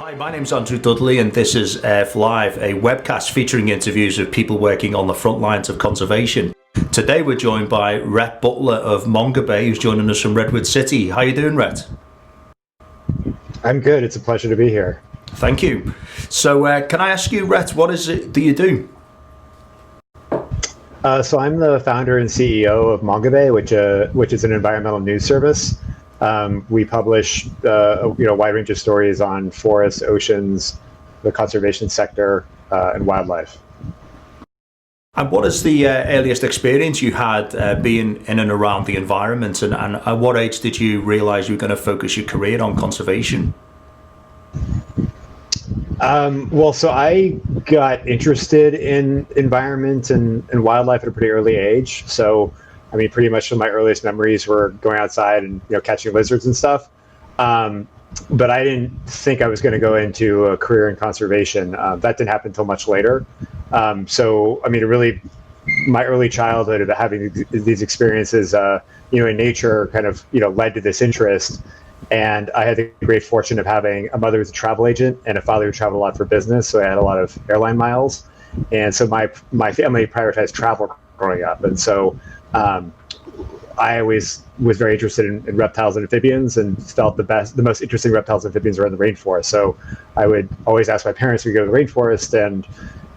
Hi, my name's Andrew Dudley, and this is Earth Live, a webcast featuring interviews of people working on the front lines of conservation. Today we're joined by Rhett Butler of Mongabay, who's joining us from Redwood City. How you doing, Rhett? I'm good. It's a pleasure to be here. Thank you. So can I ask you, Rhett, what is it that you do? So I'm the founder and CEO of Mongabay, which is an environmental news service. We publish a wide range of stories on forests, oceans, the conservation sector, and wildlife. And what is the earliest experience you had being in and around the environment, and at what age did you realise you were going to focus your career on conservation? So I got interested in environment and wildlife at a pretty early age. So, I mean, pretty much my earliest memories were going outside and catching lizards and stuff. But I didn't think I was going to go into a career in conservation. That didn't happen until much later. So, I mean, really, my early childhood of having these experiences, in nature, kind of led to this interest. And I had the great fortune of having a mother who's a travel agent and a father who traveled a lot for business. So I had a lot of airline miles. And so my family prioritized travel growing up. And so I always was very interested in reptiles and amphibians, and felt the most interesting reptiles and amphibians are in the rainforest. So I would always ask my parents to go to the rainforest. And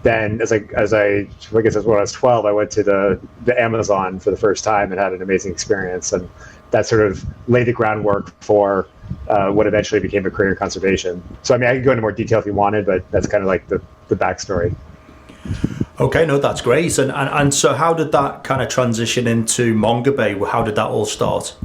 then as I guess when I was 12, I went to the Amazon for the first time and had an amazing experience. And that sort of laid the groundwork for what eventually became a career in conservation. So, I mean, I could go into more detail if you wanted, but that's kind of like the backstory. Okay, no, that's great. And so how did that kind of transition into Mongabay? How did that all start?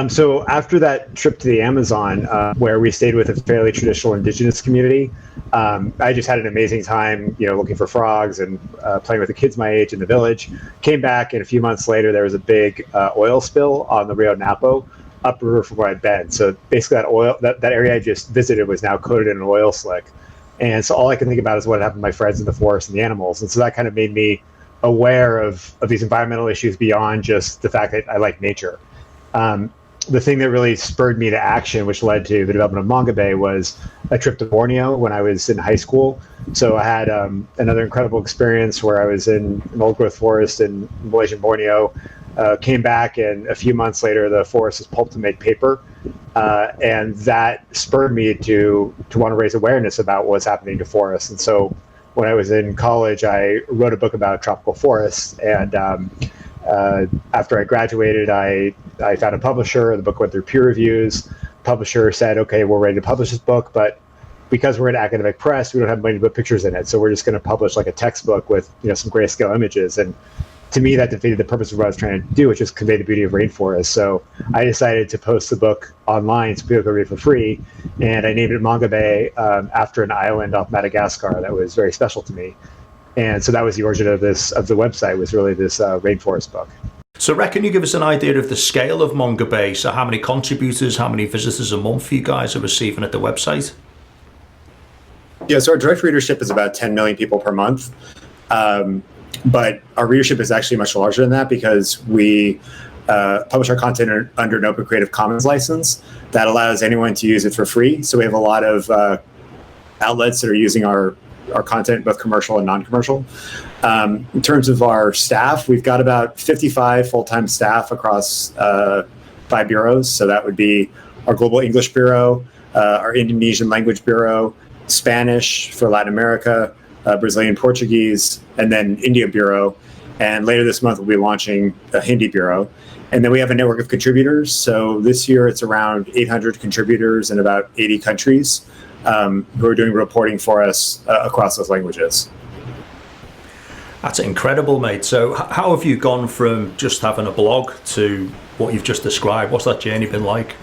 So after that trip to the Amazon, where we stayed with a fairly traditional indigenous community, I just had an amazing time, looking for frogs and playing with the kids my age in the village. Came back, and a few months later, there was a big oil spill on the Rio Napo, upriver from where I'd been. So basically, that area I just visited was now coated in an oil slick. And so all I can think about is what happened to my friends in the forest and the animals. And so that kind of made me aware of these environmental issues beyond just the fact that I like nature. The thing that really spurred me to action, which led to the development of Mongabay, was a trip to Borneo when I was in high school. So I had another incredible experience where I was in an old growth forest in Malaysian Borneo, came back, and a few months later, the forest was pulped to make paper. And that spurred me to want to raise awareness about what's happening to forests. And so when I was in college, I wrote a book about tropical forests. And after I graduated, I found a publisher. The book went through peer reviews. Publisher said, okay, we're ready to publish this book, but because we're an academic press, we don't have money to put pictures in it. So we're just going to publish like a textbook with some grayscale images. And to me, that defeated the purpose of what I was trying to do, which is convey the beauty of rainforest. So I decided to post the book online so people could read it for free. And I named it Mongabay after an island off Madagascar that was very special to me. And so that was the origin of the website, was really this rainforest book. So, Rhett, can you give us an idea of the scale of Mongabay? So how many contributors, how many visitors a month you guys are receiving at the website? Yeah, so our direct readership is about 10 million people per month. But our readership is actually much larger than that because we publish our content under an Open Creative Commons license that allows anyone to use it for free. So we have a lot of outlets that are using our content, both commercial and non-commercial. In terms of our staff, we've got about 55 full-time staff across 5 bureaus. So that would be our Global English Bureau, our Indonesian Language Bureau, Spanish for Latin America, Brazilian Portuguese, and then India Bureau. And later this month, we'll be launching the Hindi Bureau. And then we have a network of contributors. So this year, it's around 800 contributors in about 80 countries who are doing reporting for us across those languages. That's incredible, mate. So how have you gone from just having a blog to what you've just described? What's that journey been like?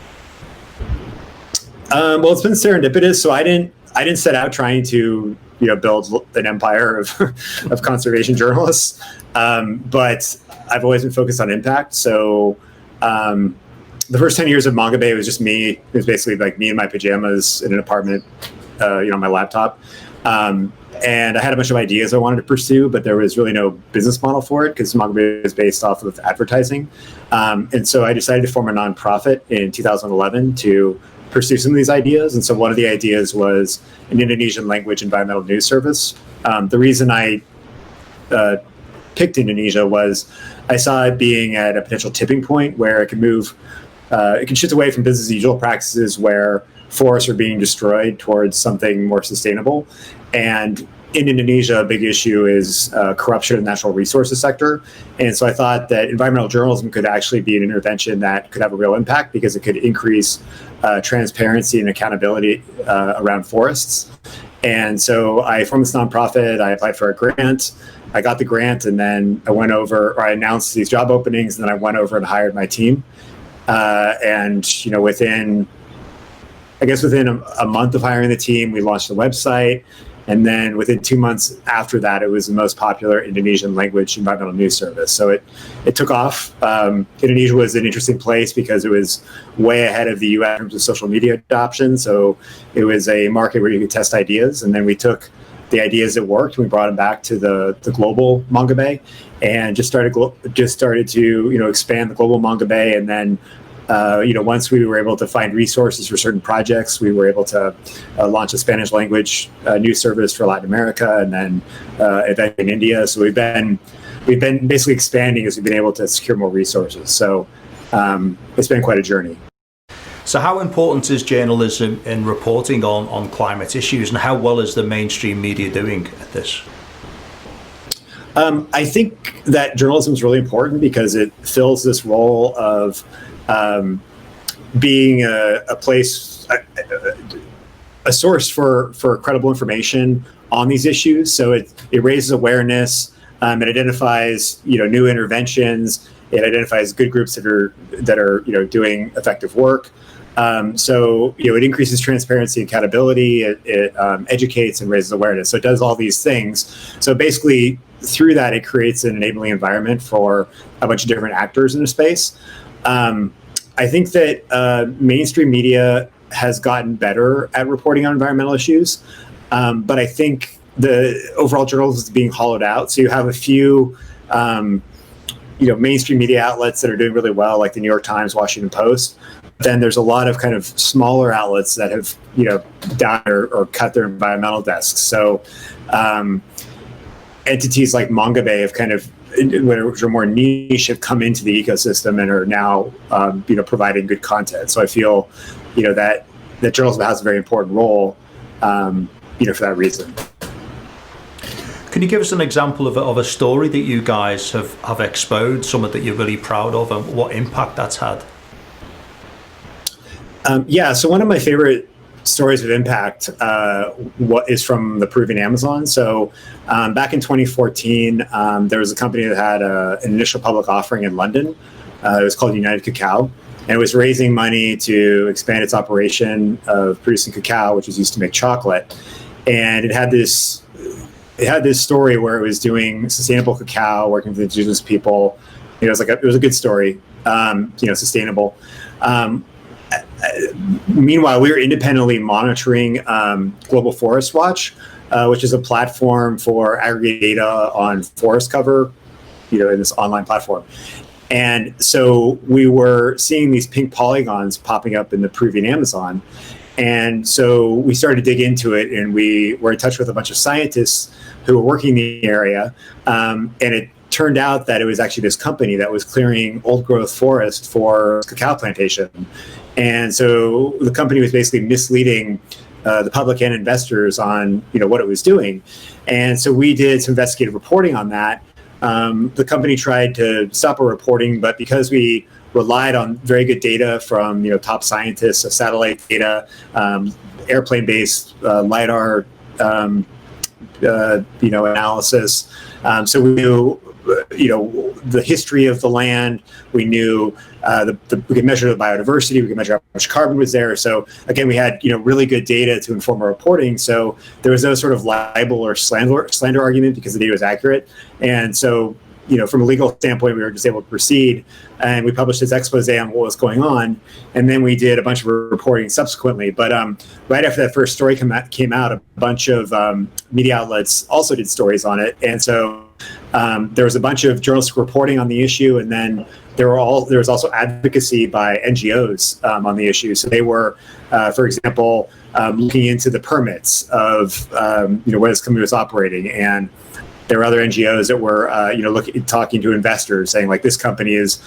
Well, it's been serendipitous. So I didn't set out trying to build an empire of conservation journalists, but I've always been focused on impact. So the first 10 years of Mongabay was just me. It was basically like me in my pajamas in an apartment, on my laptop. And I had a bunch of ideas I wanted to pursue, but there was really no business model for it because Mongabay is based off of advertising. And so I decided to form a nonprofit in 2011 to pursue some of these ideas. And so one of the ideas was an Indonesian language environmental news service. The reason I picked Indonesia was I saw it being at a potential tipping point where it can move, it can shift away from business as usual practices where forests are being destroyed towards something more sustainable. And in Indonesia, a big issue is corruption in the natural resources sector. And so I thought that environmental journalism could actually be an intervention that could have a real impact because it could increase transparency and accountability around forests. And so I formed this nonprofit, I applied for a grant, I got the grant, and then I went over, or I announced these job openings, and then I went over and hired my team. And, within a month of hiring the team, we launched the website. And then within 2 months after that, it was the most popular Indonesian language environmental news service. So it took off. Indonesia was an interesting place because it was way ahead of the US in terms of social media adoption. So it was a market where you could test ideas. And then we took the ideas that worked, we brought them back to the global Mongabay, and just started to expand the global Mongabay. And then once we were able to find resources for certain projects, we were able to launch a Spanish language news service for Latin America, and then event in India. So we've been basically expanding as we've been able to secure more resources. So it's been quite a journey. So how important is journalism in reporting on climate issues, and how well is the mainstream media doing at this? I think that journalism is really important because it fills this role of being a place, a source for credible information on these issues. So it raises awareness. It identifies new interventions. It identifies good groups that are doing effective work. So it increases transparency and accountability. It educates and raises awareness. So it does all these things. So basically, through that, it creates an enabling environment for a bunch of different actors in the space. I think that mainstream media has gotten better at reporting on environmental issues, but I think the overall journalism is being hollowed out. So you have a few, mainstream media outlets that are doing really well, like the New York Times, Washington Post. Then there's a lot of kind of smaller outlets that have, died or cut their environmental desks. So entities like Mongabay have kind of, which are more niche, have come into the ecosystem and are now, providing good content. So I feel, that journalism has a very important role, for that reason. Can you give us an example of a story that you guys have exposed, something that you're really proud of, and what impact that's had? So one of my favorite stories of impact is from the Peruvian Amazon. So back in 2014, there was a company that had an initial public offering in London. It was called United Cacao, and it was raising money to expand its operation of producing cacao, which was used to make chocolate. And it had this story where it was doing sustainable cacao, working with indigenous people. It was a good story, sustainable. Meanwhile, we were independently monitoring Global Forest Watch, which is a platform for aggregate data on forest cover, in this online platform. And so we were seeing these pink polygons popping up in the Peruvian Amazon. And so we started to dig into it, and we were in touch with a bunch of scientists who were working in the area. And it turned out that it was actually this company that was clearing old growth forest for cacao plantation. And so the company was basically misleading the public and investors on what it was doing. And so we did some investigative reporting on that. The company tried to stop our reporting, but because we relied on very good data from top scientists, satellite data, airplane-based LiDAR analysis, so we knew the history of the land. We knew we could measure the biodiversity. We could measure how much carbon was there. So again, we had really good data to inform our reporting. So there was no sort of libel or slander argument because the data was accurate. And so from a legal standpoint, we were just able to proceed, and we published this expose on what was going on. And then we did a bunch of reporting subsequently. But right after that first story came out, a bunch of media outlets also did stories on it. And so there was a bunch of journalistic reporting on the issue, and then there was also advocacy by NGOs on the issue. So they were, for example, looking into the permits of where this company was operating, and there were other NGOs that were talking to investors, saying like this company is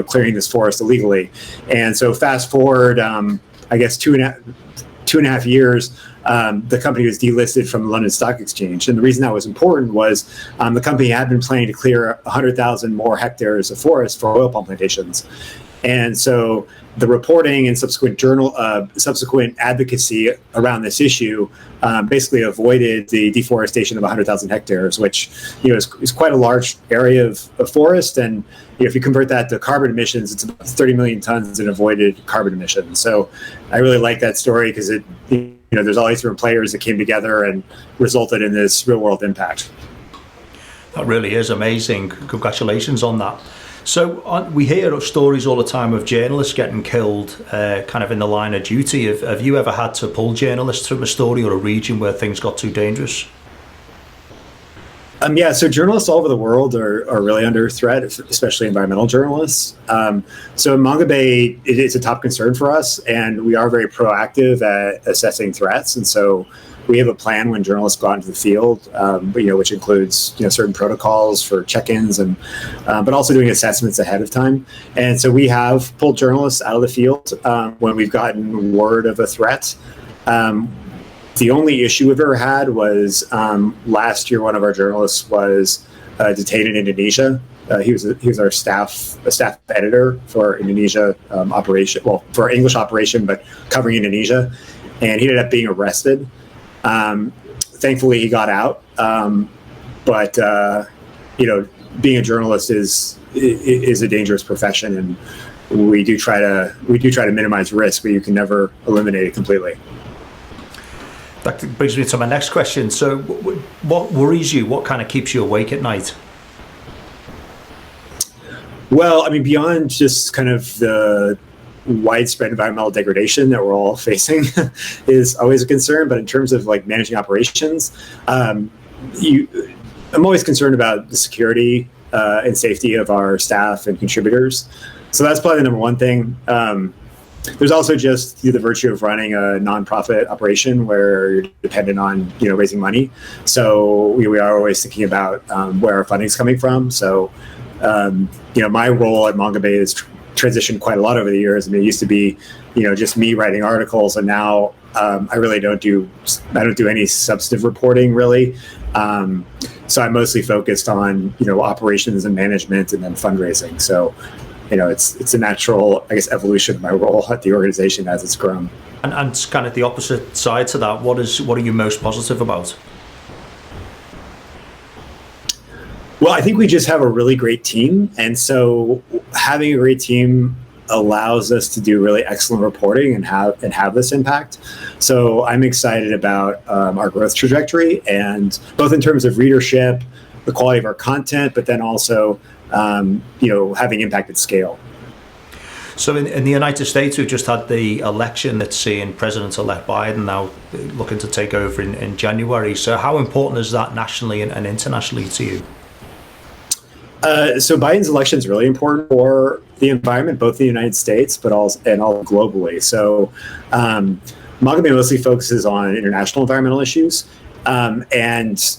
clearing this forest illegally. And so fast forward, I guess two and a half years. The company was delisted from the London Stock Exchange. And the reason that was important was the company had been planning to clear 100,000 more hectares of forest for oil palm plantations. And so the reporting and subsequent advocacy around this issue basically avoided the deforestation of 100,000 hectares, which is quite a large area of forest. And if you convert that to carbon emissions, it's about 30 million tons in avoided carbon emissions. So I really like that story because there's all these different players that came together and resulted in this real world impact. That really is amazing. Congratulations on that. So we hear of stories all the time of journalists getting killed kind of in the line of duty. Have you ever had to pull journalists from a story or a region where things got too dangerous? So journalists all over the world are really under threat, especially environmental journalists. So in Mongabay, it is a top concern for us, and we are very proactive at assessing threats. And so we have a plan when journalists go out into the field, which includes certain protocols for check-ins and but also doing assessments ahead of time. And so we have pulled journalists out of the field when we've gotten word of a threat. The only issue we've ever had was last year. One of our journalists was detained in Indonesia. He was our staff editor for Indonesia operation, well, for our English operation, but covering Indonesia, and he ended up being arrested. Thankfully, he got out. But being a journalist is a dangerous profession, and we do try to minimize risk, but you can never eliminate it completely. That brings me to my next question. So what worries you? What kind of keeps you awake at night? Well, I mean, beyond just kind of the widespread environmental degradation that we're all facing is always a concern. But in terms of like managing operations, I'm always concerned about the security and safety of our staff and contributors. So that's probably the number one thing. There's also just the virtue of running a nonprofit operation where you're dependent on raising money. So we are always thinking about where our funding is coming from. So my role at Mongabay has transitioned quite a lot over the years. I mean, it used to be just me writing articles, and now I really don't do any substantive reporting really. So I'm mostly focused on operations and management, and then fundraising. So it's a natural, I guess, evolution of my role at the organization as it's grown. And kind of the opposite side to that, what are you most positive about? Well, I think we just have a really great team. And so having a great team allows us to do really excellent reporting and have this impact. So I'm excited about our growth trajectory, and both in terms of readership, the quality of our content, but then also having impact at scale. So in the United States, we've just had the election that's seeing President-elect Biden now looking to take over in January. So how important is that nationally and internationally to you? So Biden's election is really important for the environment, both in the United States, but also globally. So Mongabay mostly focuses on international environmental issues, and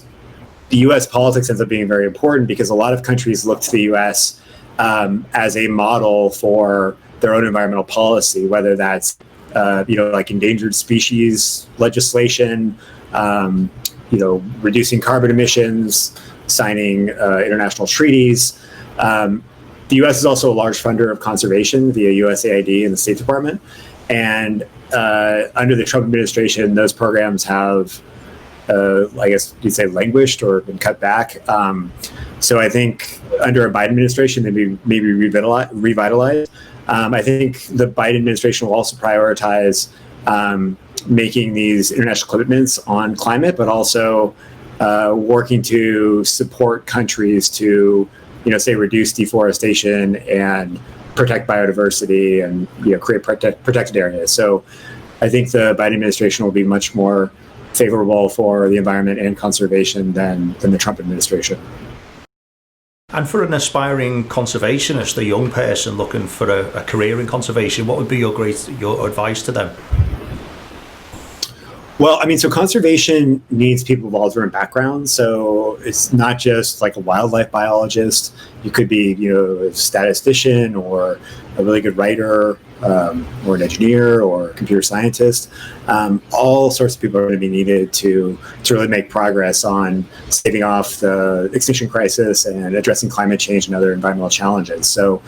the U.S. politics ends up being very important because a lot of countries look to the U.S. As a model for their own environmental policy, whether that's like endangered species legislation, reducing carbon emissions, signing international treaties. The U.S. is also a large funder of conservation via USAID and the State Department. And under the Trump administration, those programs have, I guess you'd say, languished or been cut back. So I think under a Biden administration, maybe revitalized. I think the Biden administration will also prioritize making these international commitments on climate, but also working to support countries to, say, reduce deforestation and protect biodiversity and create protected areas. So I think the Biden administration will be much more favorable for the environment and conservation than the Trump administration. And for an aspiring conservationist, a young person looking for a career in conservation, what would be your advice to them? Well, I mean, so conservation needs people of all different backgrounds. So it's not just like a wildlife biologist. You could be, a statistician or a really good writer, or an engineer or a computer scientist. All sorts of people are going to be needed to really make progress on staving off the extinction crisis and addressing climate change and other environmental challenges. So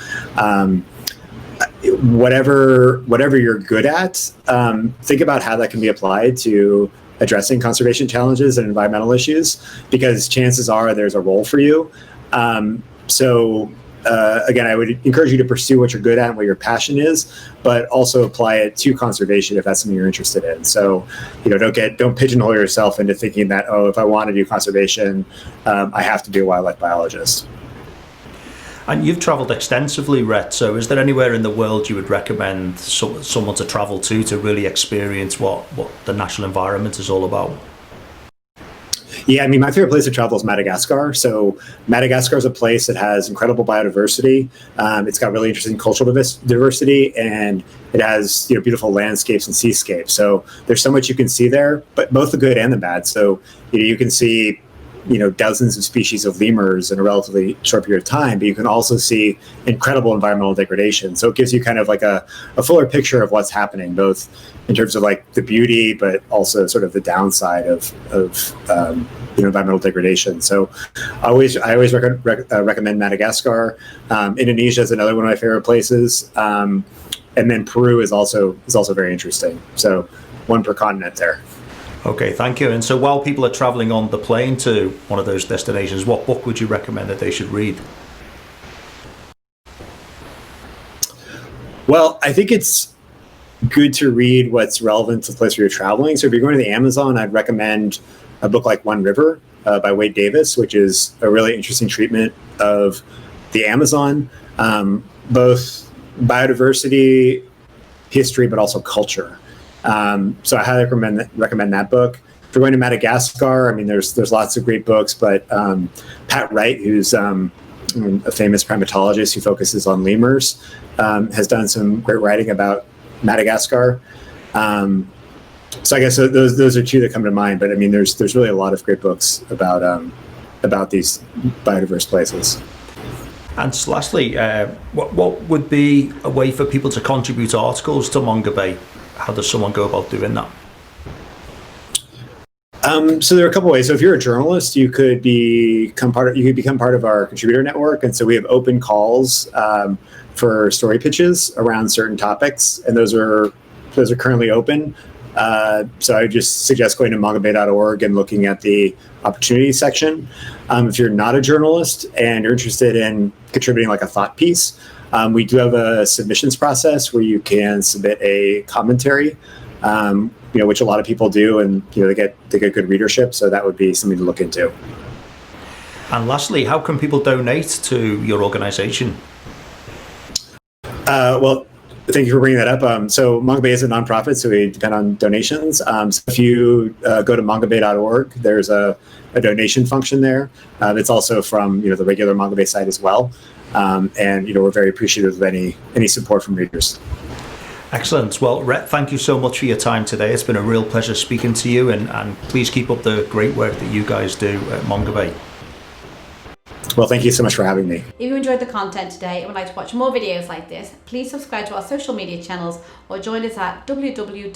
whatever you're good at, think about how that can be applied to addressing conservation challenges and environmental issues, because chances are there's a role for you. Again, I would encourage you to pursue what you're good at and what your passion is, but also apply it to conservation if that's something you're interested in. So, don't pigeonhole yourself into thinking that, if I want to do conservation, I have to be a wildlife biologist. And you've travelled extensively, Rhett, so is there anywhere in the world you would recommend someone to travel to really experience what the natural environment is all about? Yeah, I mean, my favorite place to travel is Madagascar. So Madagascar is a place that has incredible biodiversity. It's got really interesting cultural diversity, and it has beautiful landscapes and seascapes. So there's so much you can see there, but both the good and the bad. So you can see dozens of species of lemurs in a relatively short period of time, but you can also see incredible environmental degradation. So it gives you kind of like a fuller picture of what's happening, both in terms of like the beauty, but also sort of the downside of environmental degradation. So I always recommend Madagascar. Indonesia is another one of my favorite places. And then Peru is also very interesting. So one per continent there. Okay, thank you. And so while people are traveling on the plane to one of those destinations, what book would you recommend that they should read? Well, I think it's good to read what's relevant to the place where you're traveling. So if you're going to the Amazon, I'd recommend a book like One River by Wade Davis, which is a really interesting treatment of the Amazon, both biodiversity, history, but also culture. So I highly recommend that book. If you're going to Madagascar, I mean, there's lots of great books, but Pat Wright, who's a famous primatologist who focuses on lemurs, has done some great writing about Madagascar. So I guess those are two that come to mind. But I mean, there's really a lot of great books about these biodiverse places. And lastly, what would be a way for people to contribute articles to Mongabay? How does someone go about doing that? So there are a couple ways. So if you're a journalist, you could become part of our contributor network, and so we have open calls for story pitches around certain topics, and those are currently open. So I would just suggest going to mongabay.org and looking at the opportunity section. If you're not a journalist and you're interested in contributing like a thought piece, we do have a submissions process where you can submit a commentary, which a lot of people do, and they get good readership. So that would be something to look into. And lastly, how can people donate to your organization? Well, thank you for bringing that up. So Mongabay is a nonprofit, so we depend on donations. So if you go to mongabay.org, there's a donation function there. It's also from the regular Mongabay site as well. And we're very appreciative of any support from readers. Excellent. Well, Rhett, thank you so much for your time today. It's been a real pleasure speaking to you, and please keep up the great work that you guys do at Mongabay. Well, thank you so much for having me. If you enjoyed the content today and would like to watch more videos like this, please subscribe to our social media channels or join us at www.f.live/join.